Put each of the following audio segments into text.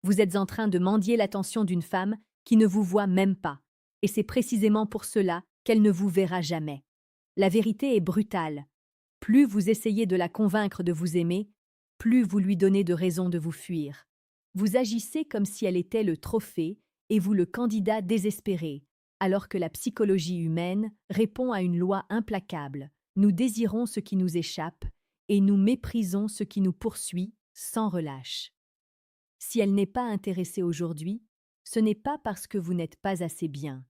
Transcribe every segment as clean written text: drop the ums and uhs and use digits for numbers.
Vous êtes en train de mendier l'attention d'une femme qui ne vous voit même pas. Et c'est précisément pour cela qu'elle ne vous verra jamais. La vérité est brutale. Plus vous essayez de la convaincre de vous aimer, plus vous lui donnez de raisons de vous fuir. Vous agissez comme si elle était le trophée et vous le candidat désespéré, alors que la psychologie humaine répond à une loi implacable. Nous désirons ce qui nous échappe et nous méprisons ce qui nous poursuit sans relâche. Si elle n'est pas intéressée aujourd'hui, ce n'est pas parce que vous n'êtes pas assez bien,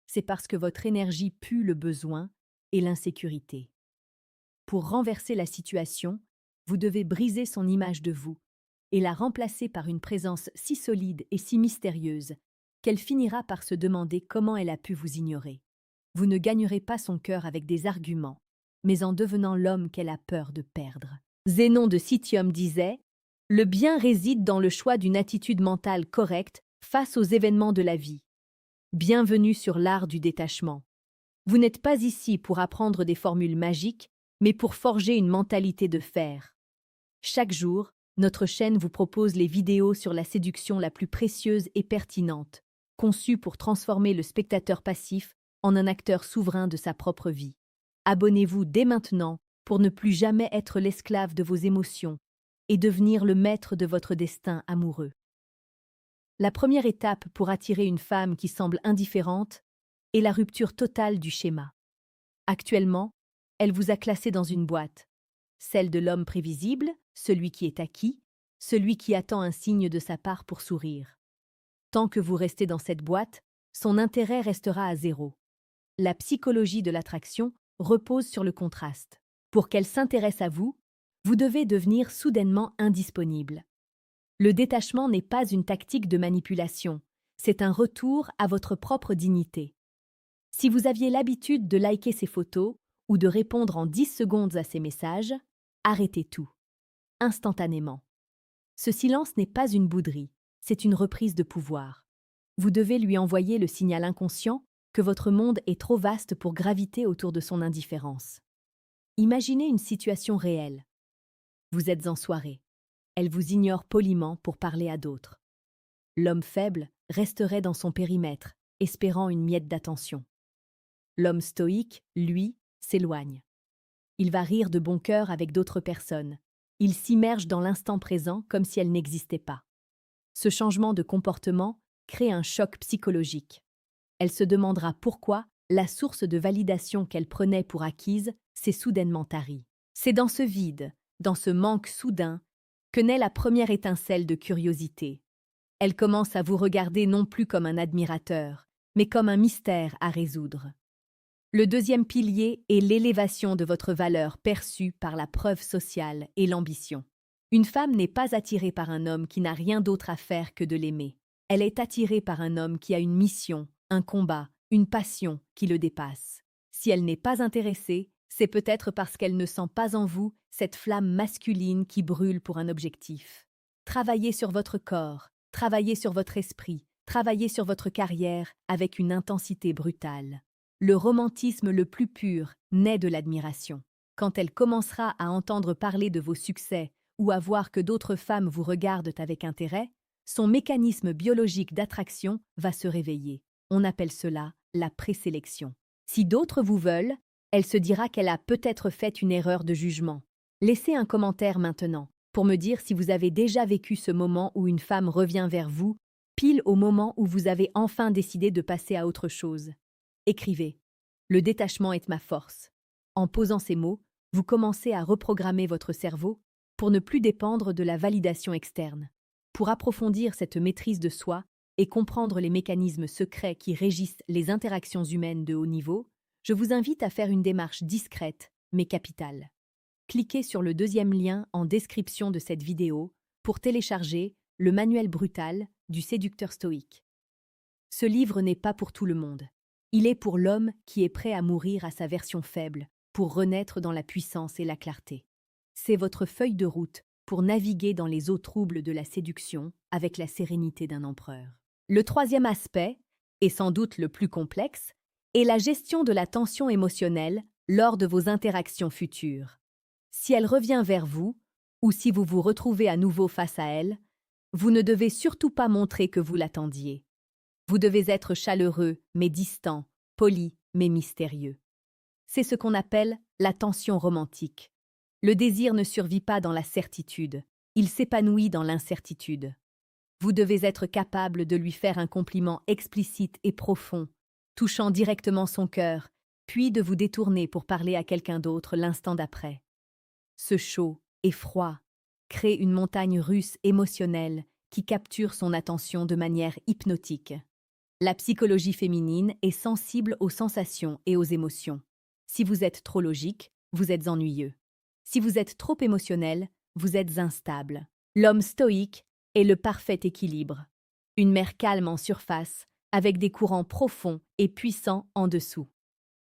c'est parce que votre énergie pue le besoin et l'insécurité. Pour renverser la situation, vous devez briser son image de vous et la remplacer par une présence si solide et si mystérieuse qu'elle finira par se demander comment elle a pu vous ignorer. Vous ne gagnerez pas son cœur avec des arguments, mais en devenant l'homme qu'elle a peur de perdre. Zénon de Citium disait « Le bien réside dans le choix d'une attitude mentale correcte face aux événements de la vie. Bienvenue sur l'art du détachement. Vous n'êtes pas ici pour apprendre des formules magiques, mais pour forger une mentalité de fer. Chaque jour, notre chaîne vous propose les vidéos sur la séduction la plus précieuse et pertinente, conçues pour transformer le spectateur passif en un acteur souverain de sa propre vie. Abonnez-vous dès maintenant pour ne plus jamais être l'esclave de vos émotions et devenir le maître de votre destin amoureux. La première étape pour attirer une femme qui semble indifférente est la rupture totale du schéma. Actuellement, elle vous a classé dans une boîte, celle de l'homme prévisible, celui qui est acquis, celui qui attend un signe de sa part pour sourire. Tant que vous restez dans cette boîte, son intérêt restera à zéro. La psychologie de l'attraction repose sur le contraste. Pour qu'elle s'intéresse à vous, vous devez devenir soudainement indisponible. Le détachement n'est pas une tactique de manipulation, c'est un retour à votre propre dignité. Si vous aviez l'habitude de liker ses photos ou de répondre en 10 secondes à ses messages, arrêtez tout, instantanément. Ce silence n'est pas une bouderie, c'est une reprise de pouvoir. Vous devez lui envoyer le signal inconscient que votre monde est trop vaste pour graviter autour de son indifférence. Imaginez une situation réelle. Vous êtes en soirée. Elle vous ignore poliment pour parler à d'autres. L'homme faible resterait dans son périmètre, espérant une miette d'attention. L'homme stoïque, lui, s'éloigne. Il va rire de bon cœur avec d'autres personnes. Il s'immerge dans l'instant présent comme si elle n'existait pas. Ce changement de comportement crée un choc psychologique. Elle se demandera pourquoi la source de validation qu'elle prenait pour acquise s'est soudainement tarie. C'est dans ce vide, dans ce manque soudain, que naît la première étincelle de curiosité. Elle commence à vous regarder non plus comme un admirateur, mais comme un mystère à résoudre. Le deuxième pilier est l'élévation de votre valeur perçue par la preuve sociale et l'ambition. Une femme n'est pas attirée par un homme qui n'a rien d'autre à faire que de l'aimer. Elle est attirée par un homme qui a une mission, un combat, une passion qui le dépasse. Si elle n'est pas intéressée, c'est peut-être parce qu'elle ne sent pas en vous cette flamme masculine qui brûle pour un objectif. Travaillez sur votre corps, travaillez sur votre esprit, travaillez sur votre carrière avec une intensité brutale. Le romantisme le plus pur naît de l'admiration. Quand elle commencera à entendre parler de vos succès ou à voir que d'autres femmes vous regardent avec intérêt, son mécanisme biologique d'attraction va se réveiller. On appelle cela la présélection. Si d'autres vous veulent, elle se dira qu'elle a peut-être fait une erreur de jugement. Laissez un commentaire maintenant pour me dire si vous avez déjà vécu ce moment où une femme revient vers vous, pile au moment où vous avez enfin décidé de passer à autre chose. Écrivez « Le détachement est ma force ». En posant ces mots, vous commencez à reprogrammer votre cerveau pour ne plus dépendre de la validation externe. Pour approfondir cette maîtrise de soi et comprendre les mécanismes secrets qui régissent les interactions humaines de haut niveau, je vous invite à faire une démarche discrète mais capitale. Cliquez sur le deuxième lien en description de cette vidéo pour télécharger le manuel brutal du séducteur stoïque. Ce livre n'est pas pour tout le monde. Il est pour l'homme qui est prêt à mourir à sa version faible pour renaître dans la puissance et la clarté. C'est votre feuille de route pour naviguer dans les eaux troubles de la séduction avec la sérénité d'un empereur. Le troisième aspect, et sans doute le plus complexe, est la gestion de la tension émotionnelle lors de vos interactions futures. Si elle revient vers vous, ou si vous vous retrouvez à nouveau face à elle, Vous ne devez surtout pas montrer que vous l'attendiez. Vous devez être chaleureux, mais distant, poli, mais mystérieux. C'est ce qu'on appelle la tension romantique. Le désir ne survit pas dans la certitude, il s'épanouit dans l'incertitude. Vous devez être capable de lui faire un compliment explicite et profond, touchant directement son cœur, puis de vous détourner pour parler à quelqu'un d'autre l'instant d'après. Ce chaud et froid crée une montagne russe émotionnelle qui capture son attention de manière hypnotique. La psychologie féminine est sensible aux sensations et aux émotions. Si vous êtes trop logique, vous êtes ennuyeux. Si vous êtes trop émotionnel, vous êtes instable. L'homme stoïque est le parfait équilibre. Une mer calme en surface, avec des courants profonds et puissants en dessous.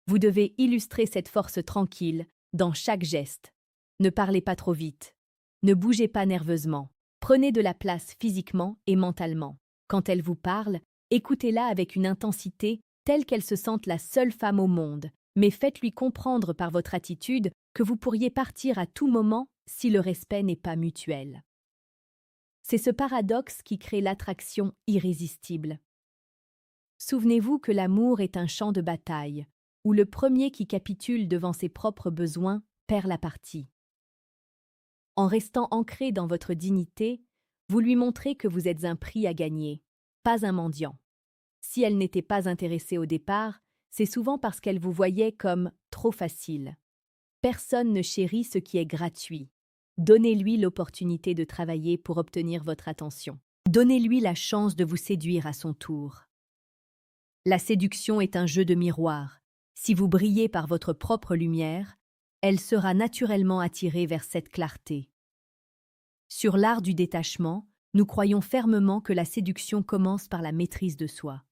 Vous devez illustrer cette force tranquille dans chaque geste. Ne parlez pas trop vite. Ne bougez pas nerveusement. Prenez de la place physiquement et mentalement. Quand elle vous parle, écoutez-la avec une intensité telle qu'elle se sente la seule femme au monde, mais faites-lui comprendre par votre attitude que vous pourriez partir à tout moment si le respect n'est pas mutuel. C'est ce paradoxe qui crée l'attraction irrésistible. Souvenez-vous que l'amour est un champ de bataille, où le premier qui capitule devant ses propres besoins perd la partie. En restant ancré dans votre dignité, vous lui montrez que vous êtes un prix à gagner, pas un mendiant. Si elle n'était pas intéressée au départ, c'est souvent parce qu'elle vous voyait comme trop facile. Personne ne chérit ce qui est gratuit. Donnez-lui l'opportunité de travailler pour obtenir votre attention. Donnez-lui la chance de vous séduire à son tour. La séduction est un jeu de miroir. Si vous brillez par votre propre lumière, elle sera naturellement attirée vers cette clarté. Sur l'art du détachement, nous croyons fermement que la séduction commence par la maîtrise de soi.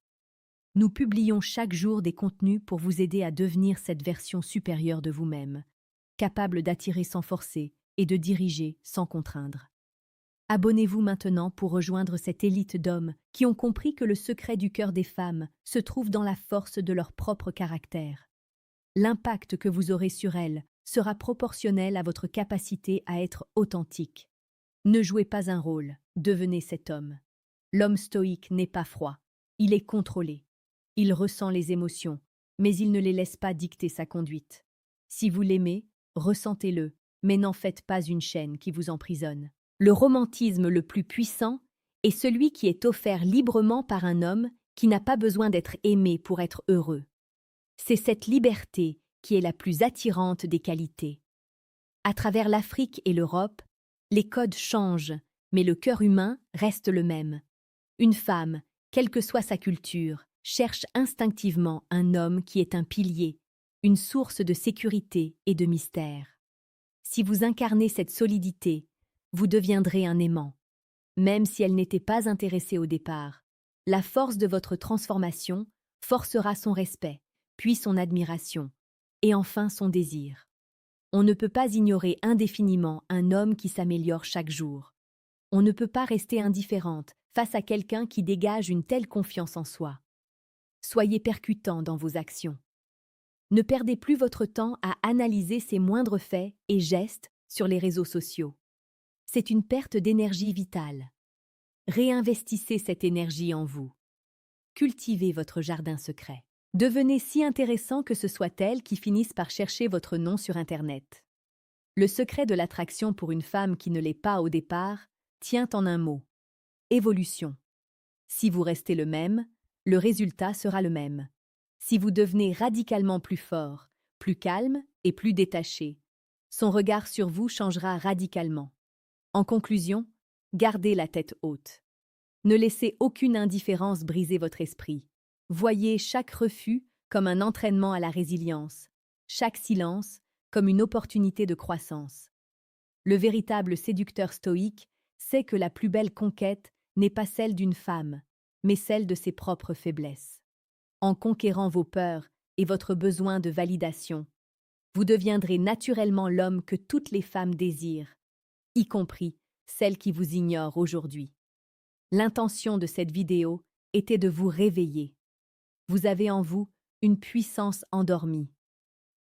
Nous publions chaque jour des contenus pour vous aider à devenir cette version supérieure de vous-même, capable d'attirer sans forcer et de diriger sans contraindre. Abonnez-vous maintenant pour rejoindre cette élite d'hommes qui ont compris que le secret du cœur des femmes se trouve dans la force de leur propre caractère. L'impact que vous aurez sur elles sera proportionnel à votre capacité à être authentique. Ne jouez pas un rôle, devenez cet homme. L'homme stoïque n'est pas froid, il est contrôlé. Il ressent les émotions, mais il ne les laisse pas dicter sa conduite. Si vous l'aimez, ressentez-le, mais n'en faites pas une chaîne qui vous emprisonne. Le romantisme le plus puissant est celui qui est offert librement par un homme qui n'a pas besoin d'être aimé pour être heureux. C'est cette liberté qui est la plus attirante des qualités. À travers l'Afrique et l'Europe, les codes changent, mais le cœur humain reste le même. Une femme, quelle que soit sa culture, cherche instinctivement un homme qui est un pilier, une source de sécurité et de mystère. Si vous incarnez cette solidité, vous deviendrez un aimant. Même si elle n'était pas intéressée au départ, la force de votre transformation forcera son respect, puis son admiration, et enfin son désir. On ne peut pas ignorer indéfiniment un homme qui s'améliore chaque jour. On ne peut pas rester indifférente face à quelqu'un qui dégage une telle confiance en soi. Soyez percutant dans vos actions. Ne perdez plus votre temps à analyser ses moindres faits et gestes sur les réseaux sociaux. C'est une perte d'énergie vitale. Réinvestissez cette énergie en vous. Cultivez votre jardin secret. Devenez si intéressant que ce soit elle qui finisse par chercher votre nom sur Internet. Le secret de l'attraction pour une femme qui ne l'est pas au départ tient en un mot: évolution. Si vous restez le même, le résultat sera le même. Si vous devenez radicalement plus fort, plus calme et plus détaché, son regard sur vous changera radicalement. En conclusion, gardez la tête haute. Ne laissez aucune indifférence briser votre esprit. Voyez chaque refus comme un entraînement à la résilience, chaque silence comme une opportunité de croissance. Le véritable séducteur stoïque sait que la plus belle conquête n'est pas celle d'une femme, mais celle de ses propres faiblesses. En conquérant vos peurs et votre besoin de validation, vous deviendrez naturellement l'homme que toutes les femmes désirent, y compris celles qui vous ignorent aujourd'hui. L'intention de cette vidéo était de vous réveiller. Vous avez en vous une puissance endormie.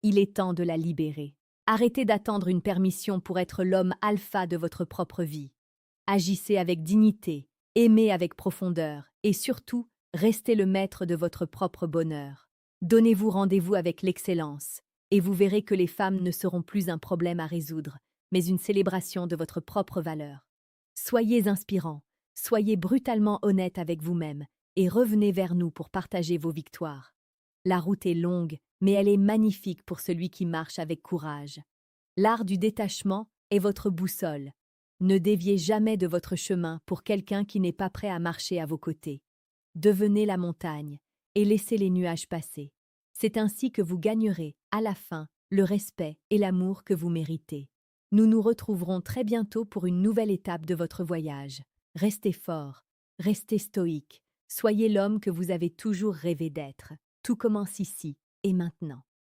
Il est temps de la libérer. Arrêtez d'attendre une permission pour être l'homme alpha de votre propre vie. Agissez avec dignité, aimez avec profondeur et surtout, restez le maître de votre propre bonheur. Donnez-vous rendez-vous avec l'excellence et vous verrez que les femmes ne seront plus un problème à résoudre, mais une célébration de votre propre valeur. Soyez inspirant, soyez brutalement honnête avec vous-même et revenez vers nous pour partager vos victoires. La route est longue, mais elle est magnifique pour celui qui marche avec courage. L'art du détachement est votre boussole. Ne déviez jamais de votre chemin pour quelqu'un qui n'est pas prêt à marcher à vos côtés. Devenez la montagne et laissez les nuages passer. C'est ainsi que vous gagnerez, à la fin, le respect et l'amour que vous méritez. Nous nous retrouverons très bientôt pour une nouvelle étape de votre voyage. Restez fort, restez stoïque, soyez l'homme que vous avez toujours rêvé d'être. Tout commence ici et maintenant.